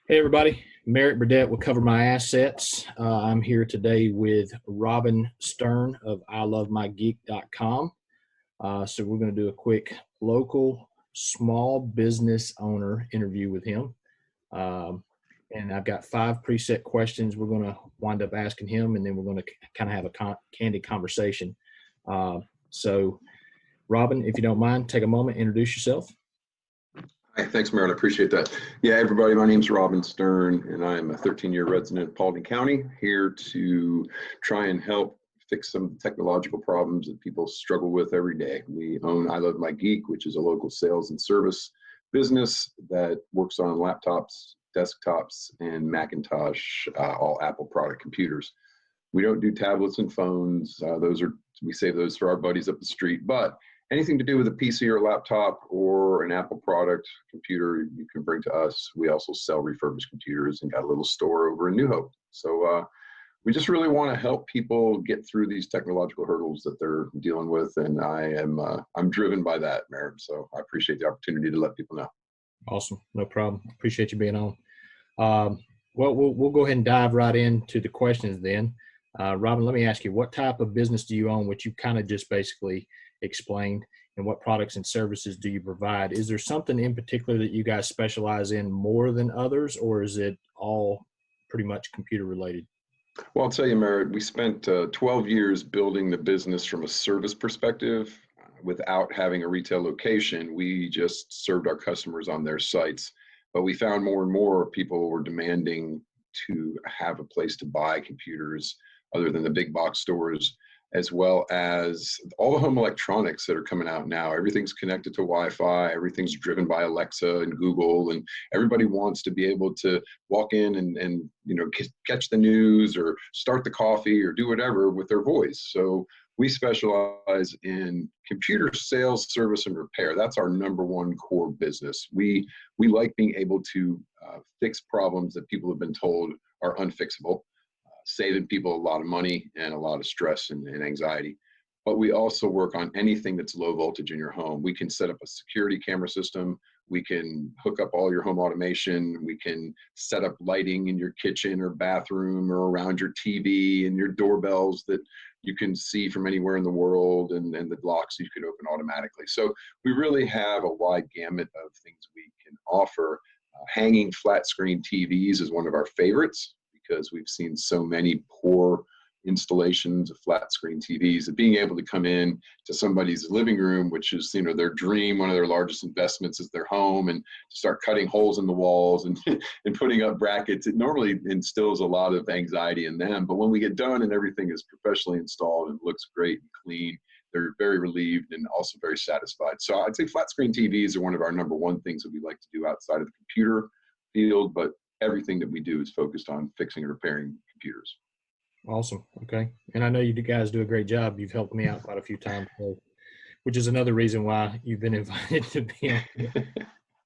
Hey everybody, Merritt Burdett will cover my assets. I'm here today with Robin Stern of ilovemygeek.com. So we're going to do a quick local small business owner interview with him. Um, and I've got 5 preset questions we're going to wind up asking him, and then we're going to kind of have a candid conversation. So Robin, if you don't mind, take a moment, introduce yourself. Hi, thanks, Merritt. I appreciate that. Yeah, everybody, my name's Robin Stern, and I'm a 13-year resident of Paulding County, here to try and help fix some technological problems that people struggle with every day. We own I Love My Geek, which is a local sales and service business that works on laptops, desktops, and Macintosh, all Apple product computers. We don't do tablets and phones. We save those for our buddies up the street, but anything to do with a PC or a laptop or an Apple product computer, you can bring to us. We also sell refurbished computers and got a little store over in New Hope. So we just really want to help people get through these technological hurdles that they're dealing with, and I'm driven by that, Merritt. So I appreciate the opportunity to let people know. Awesome, no problem. Appreciate you being on. We'll go ahead and dive right into the questions then. Robin, let me ask you, what type of business do you own, which you kind of just basically explained, and what products and services do you provide? Is there something in particular that you guys specialize in more than others, or is it all pretty much computer related? Well, I'll tell you, Merritt, we spent 12 years building the business from a service perspective without having a retail location. We just served our customers on their sites, but we found more and more people were demanding to have a place to buy computers other than the big box stores, as well as all the home electronics that are coming out now. Everything's connected to Wi-Fi, everything's driven by Alexa and Google, and everybody wants to be able to walk in and catch the news or start the coffee or do whatever with their voice. So we specialize in computer sales, service, and repair. That's our number one core business. We like being able to fix problems that people have been told are unfixable, saving people a lot of money and a lot of stress and anxiety. But we also work on anything that's low voltage in your home. We can set up a security camera system. We can hook up all your home automation. We can set up lighting in your kitchen or bathroom or around your TV and your doorbells that you can see from anywhere in the world, and the locks you can open automatically. So we really have a wide gamut of things we can offer. Hanging flat screen TVs is one of our favorites, because we've seen so many poor installations of flat screen TVs, that being able to come in to somebody's living room, which is their dream, one of their largest investments is their home, and start cutting holes in the walls and and putting up brackets, it normally instills a lot of anxiety in them. But when we get done and everything is professionally installed and looks great and clean, they're very relieved and also very satisfied. So I'd say flat screen TVs are one of our number one things that we like to do outside of the computer field, but everything that we do is focused on fixing and repairing computers. Awesome. Okay. And I know you guys do a great job. You've helped me out quite a few times, which is another reason why you've been invited to be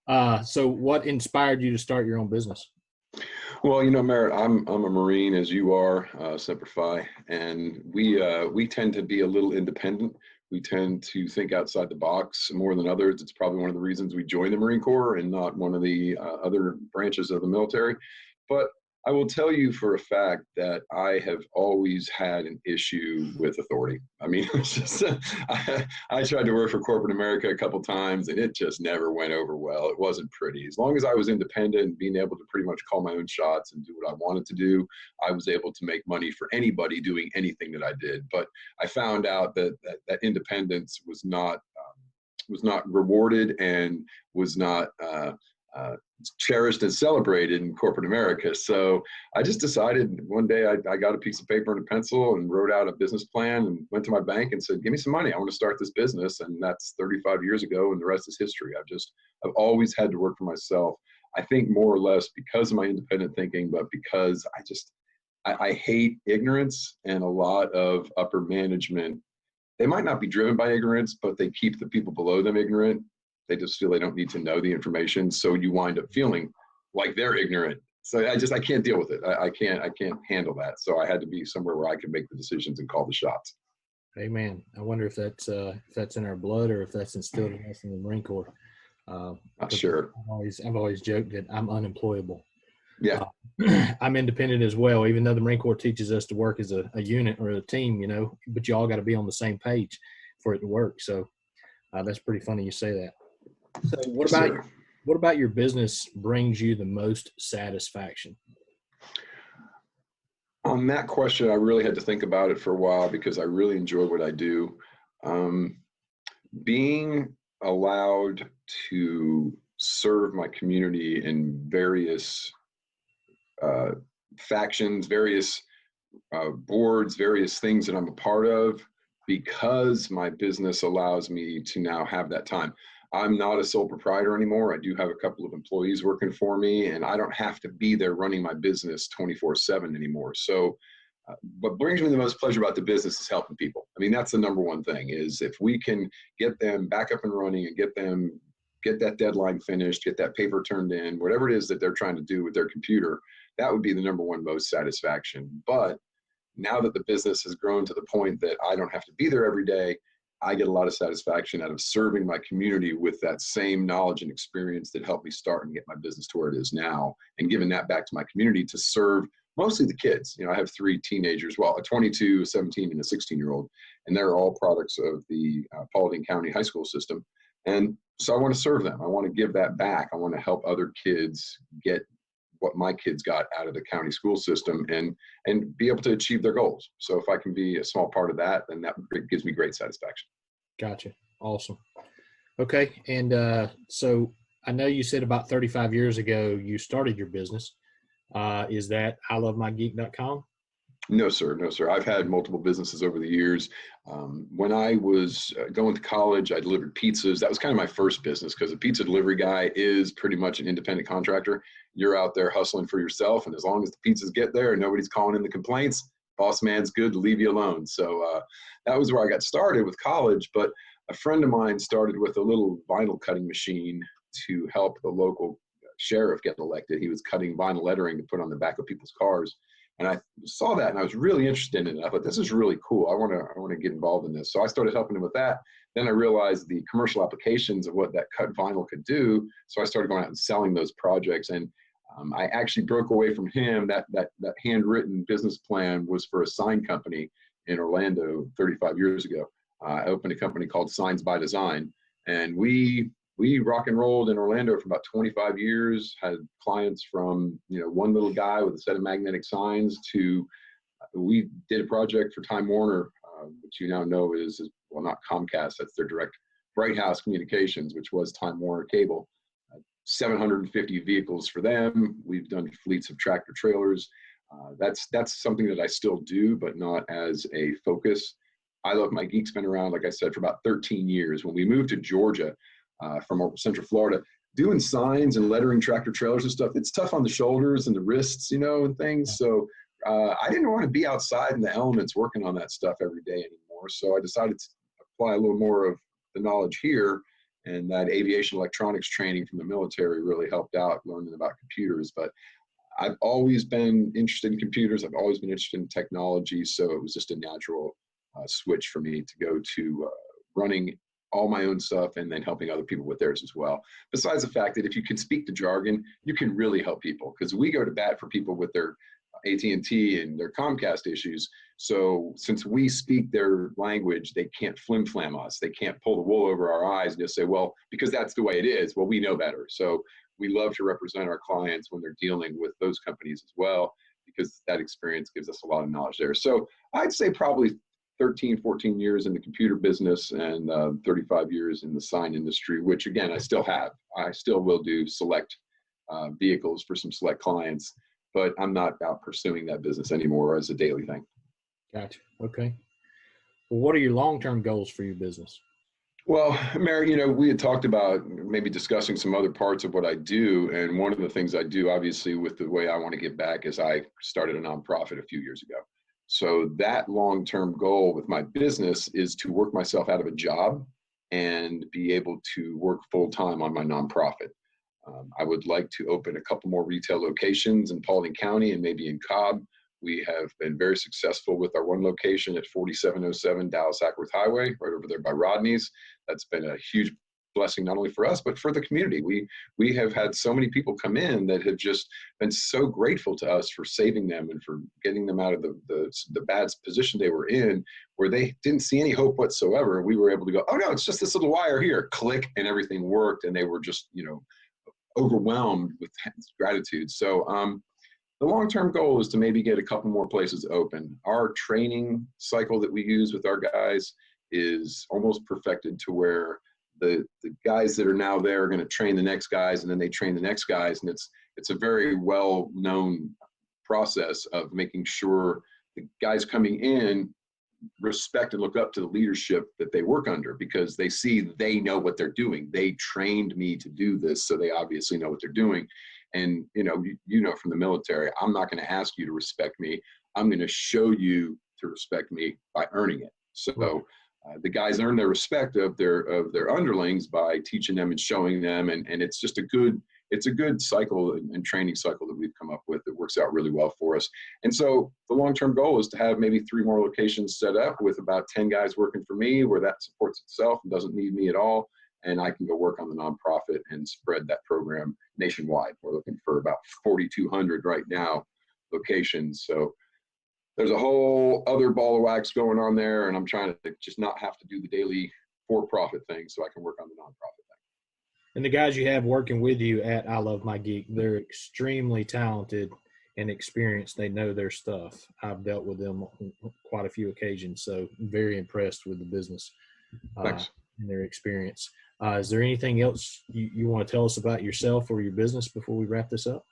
on. So what inspired you to start your own business? Well, Merritt, I'm a Marine, as you are, Semper Fi, and we tend to be a little independent. We tend to think outside the box more than others. It's probably one of the reasons we joined the Marine Corps and not one of the other branches of the military. But I will tell you for a fact that I have always had an issue with authority. I mean, it's just, I tried to work for corporate America a couple times, and it just never went over well. It wasn't pretty. As long as I was independent and being able to pretty much call my own shots and do what I wanted to do, I was able to make money for anybody doing anything that I did. But I found out that independence was not rewarded and was not cherished and celebrated in corporate America. So I just decided one day I got a piece of paper and a pencil and wrote out a business plan and went to my bank and said, give me some money. I want to start this business. And that's 35 years ago, and the rest is history. I've always had to work for myself. I think more or less because of my independent thinking, but because I hate ignorance, and a lot of upper management, they might not be driven by ignorance, but they keep the people below them ignorant. They just feel they don't need to know the information. So you wind up feeling like they're ignorant. So I can't deal with it. I can't handle that. So I had to be somewhere where I could make the decisions and call the shots. Amen. I wonder if that's in our blood, or if that's instilled in us in the Marine Corps. Not sure. I've always joked that I'm unemployable. Yeah. I'm independent as well, even though the Marine Corps teaches us to work as a unit or a team, but you all got to be on the same page for it to work. So that's pretty funny you say that. So Yes, sir. what about your business brings you the most satisfaction? On that question, I really had to think about it for a while because I really enjoy what I do. Um, Being allowed to serve my community in various uh, factions, various boards, various things that I'm a part of, because my business allows me to now have that time. I'm not a sole proprietor anymore. I do have a couple of employees working for me, and I don't have to be there running my business 24/7 anymore. So, what brings me the most pleasure about the business is helping people. I mean, that's the number one thing, is if we can get them back up and running and get that deadline finished, get that paper turned in, whatever it is that they're trying to do with their computer, that would be the number one most satisfaction. But now that the business has grown to the point that I don't have to be there every day, I get a lot of satisfaction out of serving my community with that same knowledge and experience that helped me start and get my business to where it is now, and giving that back to my community to serve mostly the kids. I have three teenagers, well, a 22, 17, and a 16-year-old, and they're all products of the Paulding County high school system. And so I want to serve them. I want to give that back. I want to help other kids get what my kids got out of the county school system, and be able to achieve their goals. So if I can be a small part of that, then that gives me great satisfaction. Gotcha. Awesome. Okay. And so I know you said about 35 years ago you started your business. Is that ilovemygeek.com? No, sir. No, sir. I've had multiple businesses over the years. When I was going to college, I delivered pizzas. That was kind of my first business, because a pizza delivery guy is pretty much an independent contractor. You're out there hustling for yourself, and as long as the pizzas get there and nobody's calling in the complaints, boss man's good to leave you alone. So that was where I got started with college. But a friend of mine started with a little vinyl cutting machine to help the local sheriff get elected. He was cutting vinyl lettering to put on the back of people's cars. And I saw that, and I was really interested in it. I thought, this is really cool. I want to get involved in this. So I started helping him with that. Then I realized the commercial applications of what that cut vinyl could do. So I started going out and selling those projects. And I actually broke away from him. That handwritten business plan was for a sign company in Orlando 35 years ago. I opened a company called Signs by Design, and we rock and rolled in Orlando for about 25 years, had clients from, one little guy with a set of magnetic signs to, we did a project for Time Warner, which you now know is, well, not Comcast, that's their direct, Bright House Communications, which was Time Warner Cable. 750 vehicles for them. We've done fleets of tractor trailers. That's something that I still do, but not as a focus. I Love My Geek's been around, like I said, for about 13 years. When we moved to Georgia, from Central Florida, doing signs and lettering tractor trailers and stuff, it's tough on the shoulders and the wrists, and things. So I didn't want to be outside in the elements working on that stuff every day anymore. So I decided to apply a little more of the knowledge here, and that aviation electronics training from the military really helped out learning about computers. But I've always been interested in computers. I've always been interested in technology. So it was just a natural switch for me to go to running all my own stuff and then helping other people with theirs as well. Besides the fact that if you can speak the jargon, you can really help people, because we go to bat for people with their AT&T and their Comcast issues. So since we speak their language, they can't flim-flam us. They can't pull the wool over our eyes and just say, well, because that's the way it is. Well, we know better. So we love to represent our clients when they're dealing with those companies as well, because that experience gives us a lot of knowledge there. So I'd say probably 13, 14 years in the computer business, and 35 years in the sign industry, which again, I still have. I still will do select vehicles for some select clients, but I'm not out pursuing that business anymore as a daily thing. Gotcha. Okay. Well, what are your long-term goals for your business? Well, Mary, we had talked about maybe discussing some other parts of what I do. And one of the things I do, obviously, with the way I want to give back, is I started a nonprofit a few years ago. So that long-term goal with my business is to work myself out of a job and be able to work full-time on my nonprofit. I would like to open a couple more retail locations in Paulding County and maybe in Cobb. We have been very successful with our one location at 4707 Dallas Acworth Highway, right over there by Rodney's. That's been a huge blessing not only for us, but for the community. We have had so many people come in that have just been so grateful to us for saving them and for getting them out of the bad position they were in, where they didn't see any hope whatsoever. We were able to go, oh no, it's just this little wire here, click, and everything worked. And they were just, overwhelmed with gratitude. So the long-term goal is to maybe get a couple more places open. Our training cycle that we use with our guys is almost perfected to where the guys that are now there are going to train the next guys, and then they train the next guys. And it's a very well-known process of making sure the guys coming in respect and look up to the leadership that they work under, because they see they know what they're doing. They trained me to do this, so they obviously know what they're doing. And from the military, I'm not going to ask you to respect me. I'm going to show you to respect me by earning it. So the guys earn their respect of their underlings by teaching them and showing them, and it's just a good cycle and training cycle that we've come up with that works out really well for us. And so the long-term goal is to have maybe 3 more locations set up with about 10 guys working for me, where that supports itself and doesn't need me at all. And I can go work on the nonprofit and spread that program nationwide. We're looking for about 4,200 right now locations. So there's a whole other ball of wax going on there, and I'm trying to just not have to do the daily for-profit thing so I can work on the nonprofit thing. And the guys you have working with you at I Love My Geek, they're extremely talented and experienced. They know their stuff. I've dealt with them on quite a few occasions, so very impressed with the business and their experience. Is there anything else you want to tell us about yourself or your business before we wrap this up?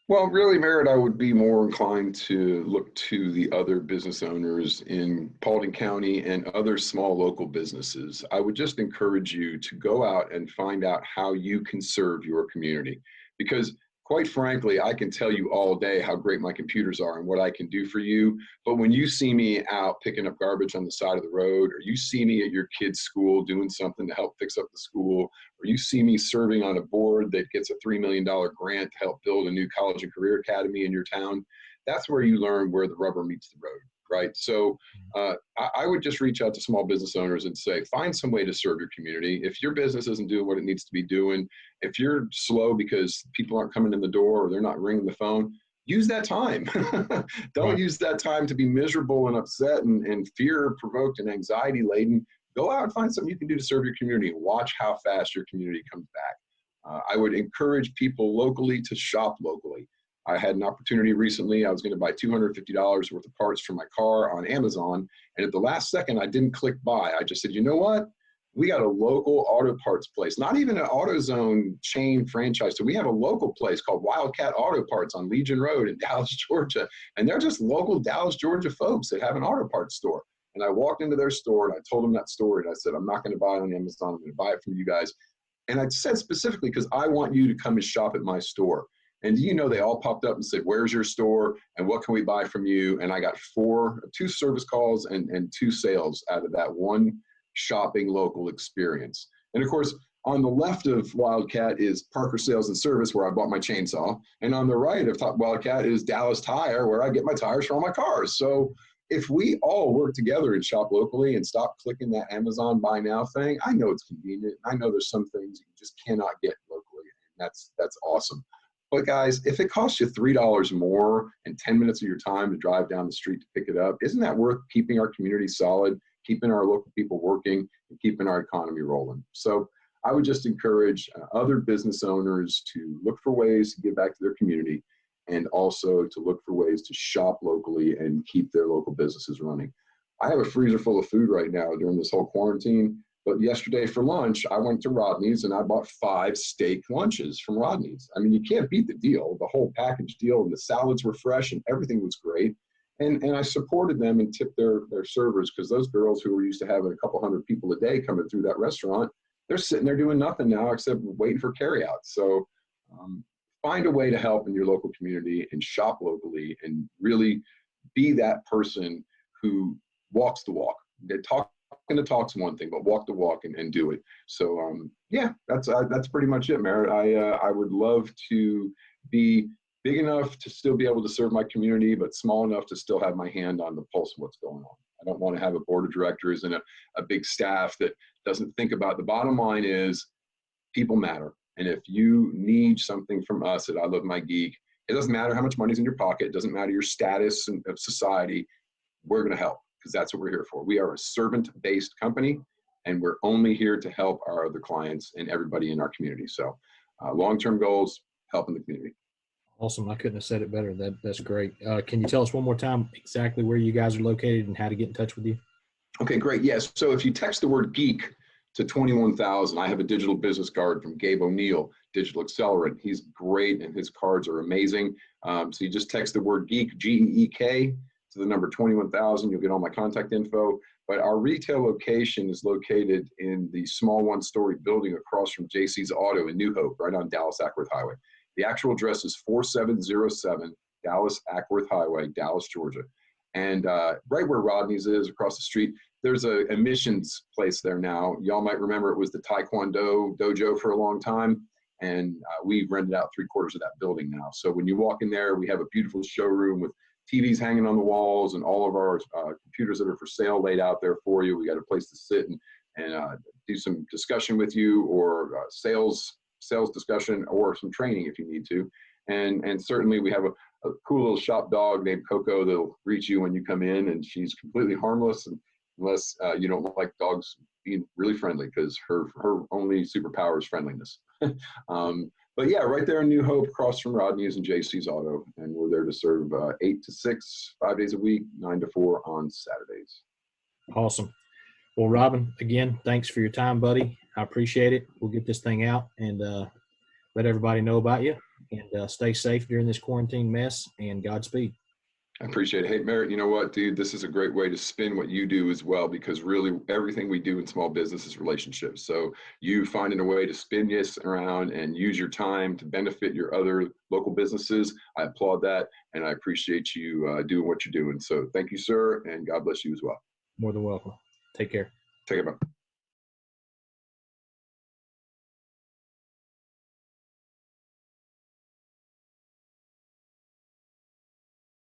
Well, really, Merritt, I would be more inclined to look to the other business owners in Paulding County and other small local businesses. I would just encourage you to go out and find out how you can serve your community, because quite frankly, I can tell you all day how great my computers are and what I can do for you. But when you see me out picking up garbage on the side of the road, or you see me at your kid's school doing something to help fix up the school, or you see me serving on a board that gets a $3 million grant to help build a new college and career academy in your town, that's where you learn where the rubber meets the road, right? So I would just reach out to small business owners and say, find some way to serve your community. If your business isn't doing what it needs to be doing, if you're slow because people aren't coming in the door or they're not ringing the phone, use that time. Don't use that time to be miserable and upset and fear-provoked and anxiety-laden. Go out and find something you can do to serve your community and watch how fast your community comes back. I would encourage people locally to shop locally. I had an opportunity recently. I was going to buy $250 worth of parts for my car on Amazon. And at the last second, I didn't click buy. I just said, you know what? We got a local auto parts place, not even an AutoZone chain franchise. So we have a local place called Wildcat Auto Parts on Legion Road in Dallas, Georgia. And they're just local Dallas, Georgia folks that have an auto parts store. And I walked into their store and I told them that story. And I said, I'm not going to buy it on Amazon. I'm going to buy it from you guys. And I said specifically, because I want you to come and shop at my store. And they all popped up and said, where's your store and what can we buy from you? And I got 2 service calls and 2 sales out of that one shopping local experience. And of course, on the left of Wildcat is Parker Sales and Service, where I bought my chainsaw. And on the right of Wildcat is Dallas Tire, where I get my tires for all my cars. So if we all work together and shop locally and stop clicking that Amazon buy now thing, I know it's convenient. I know there's some things you just cannot get locally. That's awesome. But guys, if it costs you $3 more and 10 minutes of your time to drive down the street to pick it up, isn't that worth keeping our community solid, keeping our local people working, and keeping our economy rolling? So I would just encourage other business owners to look for ways to give back to their community, and also to look for ways to shop locally and keep their local businesses running. I have a freezer full of food right now during this whole quarantine. But yesterday for lunch, I went to Rodney's and I bought 5 steak lunches from Rodney's. I mean, you can't beat the deal, the whole package deal, and the salads were fresh and everything was great. And I supported them and tipped their servers, because those girls who were used to having a couple hundred people a day coming through that restaurant, they're sitting there doing nothing now except waiting for carryout. So find a way to help in your local community and shop locally and really be that person who walks the walk. Talking the talk's one thing, but walk the walk and do it. So yeah, that's pretty much it, Merritt. I would love to be big enough to still be able to serve my community, but small enough to still have my hand on the pulse of what's going on. I don't want to have a board of directors and a big staff that doesn't think about. The bottom line is, People matter. And if you need something from us at I Love My Geek, it doesn't matter how much money's in your pocket. It doesn't matter your status of society. We're going to help because that's what we're here for. We are a servant-based company, and we're only here to help our other clients and everybody in our community. So long-term goals, helping the community. Awesome. I couldn't have said it better. That's great. Can you tell us one more time exactly where you guys are located and how to get in touch with you? Okay, great. Yes. So if you text the word geek to 21,000, I have a digital business card from Gabe O'Neill, Digital Accelerant. He's great and his cards are amazing. So you just text the word geek, G-E-E-K, to the number 21,000. You'll get all my contact info. But our retail location is located in the small one-story building across from JC's Auto in New Hope, right on Dallas Acworth Highway. The actual address is 4707 Dallas Acworth Highway, Dallas, Georgia. And right where Rodney's is, across the street, there's a emissions place there now. Y'all might remember it was the Taekwondo dojo for a long time. And we've rented out 3/4 of that building now. So when you walk in there, we have a beautiful showroom with TVs hanging on the walls and all of our computers that are for sale laid out there for you. We got a place to sit and do some discussion with you, or sales discussion, or some training if you need to. And certainly we have a cool little shop dog named Coco that'll greet you when you come in, and she's completely harmless unless you don't like dogs being really friendly, because her only superpower is friendliness. But yeah, right there in New Hope, across from Rodney's and JC's Auto, and we're there to serve 8 to 6, 5 days a week, 9 to 4 on Saturdays. Awesome. Well, Robin, again, thanks for your time, buddy. I appreciate it. We'll get this thing out and let everybody know about you, and stay safe during this quarantine mess, and Godspeed. I appreciate it. Hey, Merritt, you know what, dude? This is a great way to spin what you do as well, because really everything we do in small business is relationships. So you finding a way to spin this around and use your time to benefit your other local businesses, I applaud that, and I appreciate you doing what you're doing. So thank you, sir, and God bless you as well. More than welcome. Take care. Take care, bye.